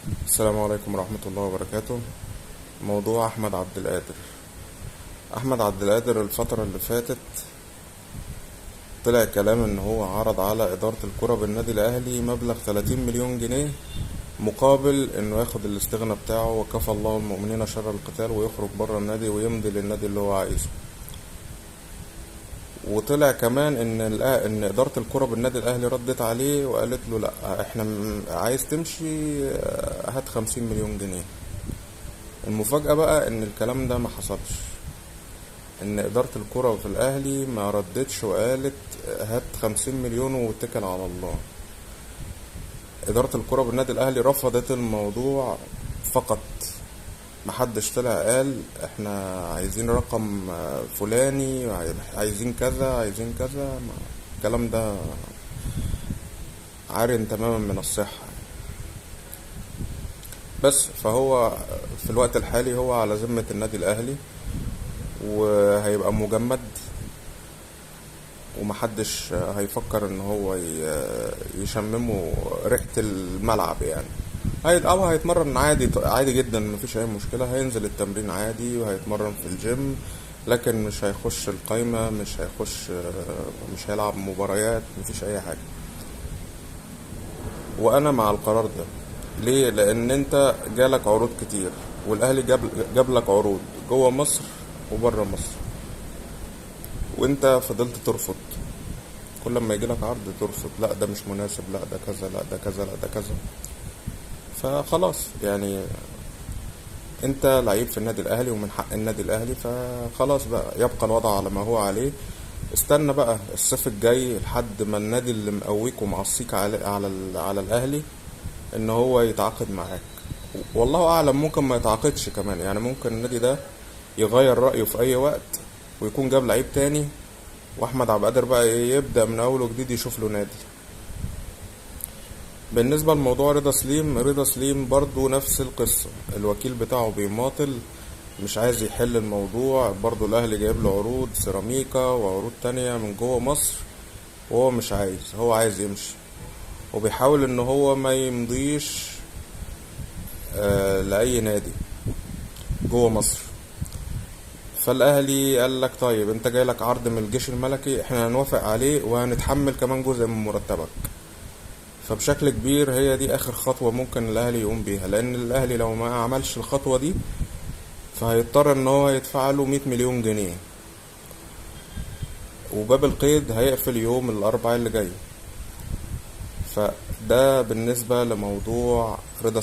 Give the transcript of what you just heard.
السلام عليكم ورحمة الله وبركاته. موضوع أحمد عبد القادر الفترة اللي فاتت طلع كلام إن هو عرض على إدارة الكرة بالنادي الأهلي مبلغ 30 مليون جنيه مقابل إنه ياخد الاستغنى بتاعه، وكفى الله المؤمنين شر القتال، ويخرج بره النادي ويمضي للنادي اللي هو عايزه. وطلع كمان إن إدارة الكرة بالنادي الأهلي ردت عليه وقالت له لأ، إحنا عايز تمشي، هات 50 مليون جنيه. المفاجأة بقى ان الكلام ده ما حصلش، ان ادارة الكرة في الاهلي ما ردتش وقالت هات 50 مليون واتكل على الله. ادارة الكرة بالنادي الاهلي رفضت الموضوع فقط. محدش طلع قال احنا عايزين رقم فلاني، عايزين كذا عايزين كذا. الكلام ده عار تماما من الصحة. بس فهو في الوقت الحالي هو على ذمة النادي الاهلي، وهيبقى مجمد، ومحدش هيفكر ان هو يشممه ريحة الملعب يعني. هيتمرن عادي عادي جدا، مفيش اي مشكلة. هينزل التمرين عادي وهيتمرن في الجيم، لكن مش هيخش القايمة، مش هيلعب مباريات، مفيش اي حاجة. وانا مع القرار ده. ليه؟ لان انت جالك عروض كتير، والاهلي جاب لك عروض جوه مصر وبره مصر، وانت فضلت ترفض. كل ما يجيلك عرض ترفض، لا ده مش مناسب، لا ده كذا، لا ده كذا، لا ده كذا. فخلاص يعني انت لعيب في النادي الاهلي ومن حق النادي الاهلي، فخلاص بقى يبقى الوضع على ما هو عليه. استنى بقى الصيف الجاي لحد ما النادي اللي مقويك ومعصيك على الاهلي ان هو يتعاقد معاك. والله اعلم، ممكن ما يتعاقدش كمان، يعني ممكن النادي ده يغير رأيه في اي وقت ويكون جاب لعيب تاني، واحمد عبد القادر بقى يبدأ من اول وجديد يشوف له نادي. بالنسبة لموضوع رضا سليم برضو نفس القصة، الوكيل بتاعه بيماطل، مش عايز يحل الموضوع. برضو الاهلي جايب له عروض سيراميكا وعروض تانية من جوه مصر، وهو مش عايز، هو عايز يمشي، وبيحاول ان هو ما يمضيش لأي نادي جوه مصر. فالاهلي قال لك طيب انت جايلك عرض من الجيش الملكي، احنا هنوافق عليه وهنتحمل كمان جزء من مرتبك. فبشكل كبير هي دي اخر خطوة ممكن الاهلي يقوم بيها، لان الاهلي لو ما عملش الخطوة دي فهيضطر ان هو يدفع له 100 مليون جنيه، وباب القيد هيقفل يوم الاربعاء اللي جاي. فده بالنسبة لموضوع رضا